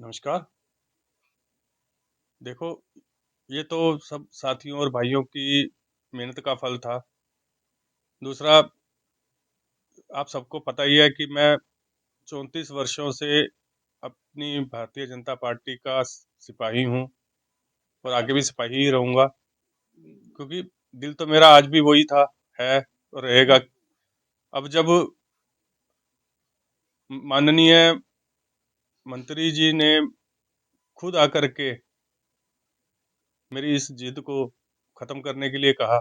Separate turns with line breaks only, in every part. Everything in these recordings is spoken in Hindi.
नमस्कार। देखो, ये तो सब साथियों और भाइयों की मेहनत का फल था। दूसरा, आप सबको पता ही है कि मैं 34 वर्षों से अपनी भारतीय जनता पार्टी का सिपाही हूँ और आगे भी सिपाही ही रहूँगा, क्योंकि दिल तो मेरा आज भी वही था, है और रहेगा। अब जब माननीय मंत्री जी ने खुद आकर के मेरी इस जिद को ख़त्म करने के लिए कहा,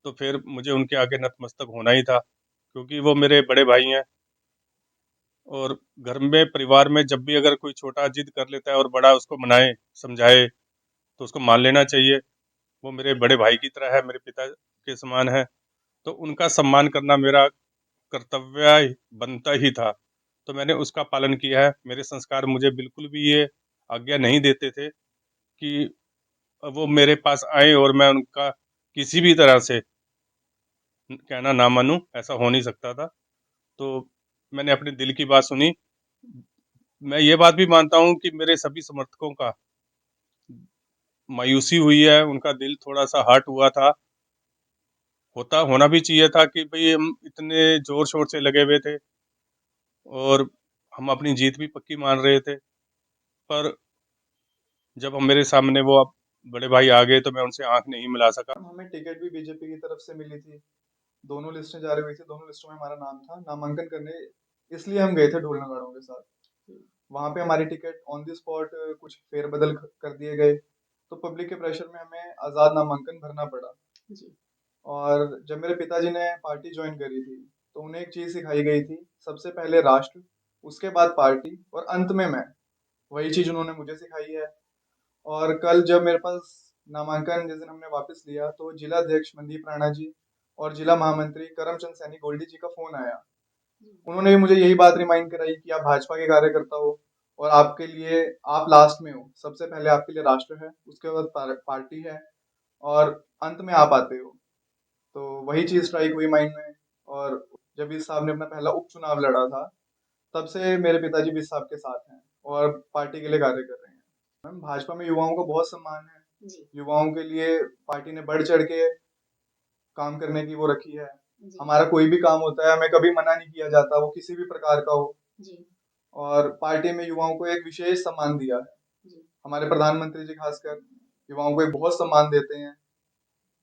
तो फिर मुझे उनके आगे नतमस्तक होना ही था, क्योंकि वो मेरे बड़े भाई हैं। और घर में परिवार में जब भी अगर कोई छोटा जिद कर लेता है और बड़ा उसको मनाए समझाए तो उसको मान लेना चाहिए। वो मेरे बड़े भाई की तरह है, मेरे पिता के समान है, तो उनका सम्मान करना मेरा कर्तव्य बनता ही था। तो मैंने उसका पालन किया है। मेरे संस्कार मुझे बिल्कुल भी ये आज्ञा नहीं देते थे कि वो मेरे पास आए और मैं उनका किसी भी तरह से कहना ना मानूं, ऐसा हो नहीं सकता था। तो मैंने अपने दिल की बात सुनी। मैं ये बात भी मानता हूँ कि मेरे सभी समर्थकों का मायूसी हुई है, उनका दिल थोड़ा-सा हर्ट हुआ था। होना भी चाहिए था कि भई हम इतने ज़ोर-शोर से लगे हुए थे और हम अपनी जीत भी पक्की मान रहे थे। पर जब हम मेरे सामने वो अब बड़े भाई आ गए तो मैं उनसे आँख नहीं मिला सका।
हमें टिकट भी बीजेपी की तरफ से मिली थी। दोनों लिस्टें जारी हुई थी, दोनों लिस्टों में हमारा नाम था। नामांकन करने इसलिए हम गए थे ढोल नगाड़ों के साथ। वहाँ पे हमारी टिकट ऑन द स्पॉट कुछ फेरबदल कर दिए गए, तो पब्लिक के प्रेशर में हमें आज़ाद नामांकन भरना पड़ा। और जब मेरे पिताजी ने पार्टी ज्वाइन करी थी, तो उन्हें एक चीज़ सिखाई गई थी, सबसे पहले राष्ट्र, उसके बाद पार्टी और अंत में मैं। वही चीज़ उन्होंने मुझे सिखाई है। और कल जब मेरे पास नामांकन जिस दिन हमने वापस लिया, तो जिला अध्यक्ष मनदीप राणा जी और जिला महामंत्री करमचंद सैनी गोल्डी जी का फोन आया। उन्होंने भी मुझे यही बात रिमाइंड कराई कि आप भाजपा के कार्यकर्ता हो और आपके लिए आप लास्ट में हो। सबसे पहले आपके लिए राष्ट्र है, उसके बाद पार्टी है और अंत में आप आते हो। तो वही चीज स्ट्राइक हुई माइंड में। और जब इस साहब ने अपना पहला उपचुनाव लड़ा था, तब से मेरे पिताजी भी इस साहब के साथ हैं और पार्टी के लिए कार्य कर रहे हैं। मैम, भाजपा में युवाओं को बहुत सम्मान है। युवाओं के लिए पार्टी ने बढ़ चढ़ के काम करने की वो रखी है। हमारा कोई भी काम होता है, हमें कभी मना नहीं किया जाता, वो किसी भी प्रकार का हो। और पार्टी में युवाओं को एक विशेष सम्मान दिया है। हमारे प्रधानमंत्री जी खासकर युवाओं को एक बहुत सम्मान देते हैं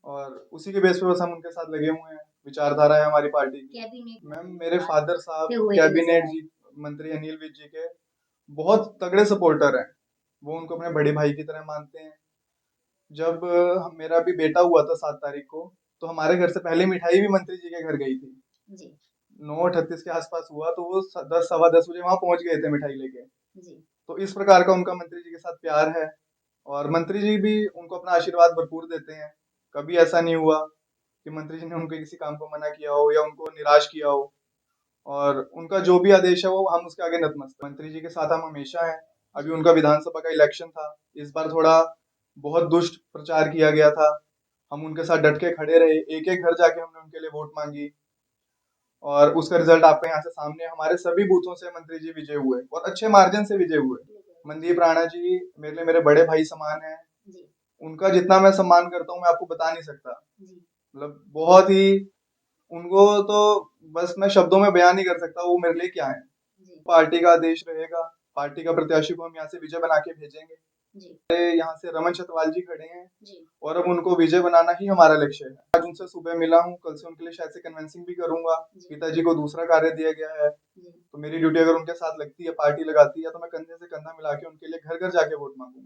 और उसी के बेस पे बस हम उनके साथ लगे हुए हैं। विचारधारा है हमारी पार्टी की। मैम, मेरे फादर साहब कैबिनेट जी मंत्री अनिल विज जी के बहुत तगड़े सपोर्टर हैं। वो उनको अपने बड़े भाई की तरह मानते हैं। जब मेरा भी बेटा हुआ था 7 तारीख को, तो हमारे घर से पहले मिठाई भी मंत्री जी के घर गई थी। 9:38 के आसपास हुआ, तो वो 10 सवा 10 बजे वहां पहुंच गए थे मिठाई लेके। तो इस प्रकार का उनका मंत्री जी के साथ प्यार है। और मंत्री जी भी उनको अपना आशीर्वाद भरपूर देते हैं। कभी ऐसा नहीं हुआ कि मंत्री जी ने उनके किसी काम को मना किया हो या उनको निराश किया हो। और उनका जो भी आदेश है, वो हम उसके आगे नतमस्तक। मंत्री जी के साथ हम हमेशा हैं। अभी उनका विधानसभा का इलेक्शन था, इस बार थोड़ा बहुत दुष्ट प्रचार किया गया था। हम उनके साथ डट के खड़े रहे, एक एक घर जाके हमने उनके लिए वोट मांगी और उसका रिजल्ट आपके यहाँ से सामने है। हमारे सभी बूथों से मंत्री जी विजय हुए और अच्छे मार्जिन से विजय हुए। मनदीप राणा जी मेरे लिए मेरे बड़े भाई समान है। उनका जितना मैं सम्मान करता हूँ, मैं आपको बता नहीं सकता। मतलब बहुत ही, उनको तो बस मैं शब्दों में बयान नहीं कर सकता वो मेरे लिए क्या है। पार्टी का आदेश रहेगा, पार्टी का प्रत्याशी को हम यहाँ से विजय बना के भेजेंगे। यहाँ से रमन छतवाल जी खड़े हैं और अब उनको विजय बनाना ही हमारा लक्ष्य है। आज उनसे सुबह मिला हूँ, कल से उनके लिए शायद से कन्विंसिंग भी करूंगा। पिताजी को दूसरा कार्य दिया गया है, तो मेरी ड्यूटी अगर उनके साथ लगती है, पार्टी लगाती है, तो मैं कंधे से कंधा मिला के उनके लिए घर घर जाके वोट मांगूंगा।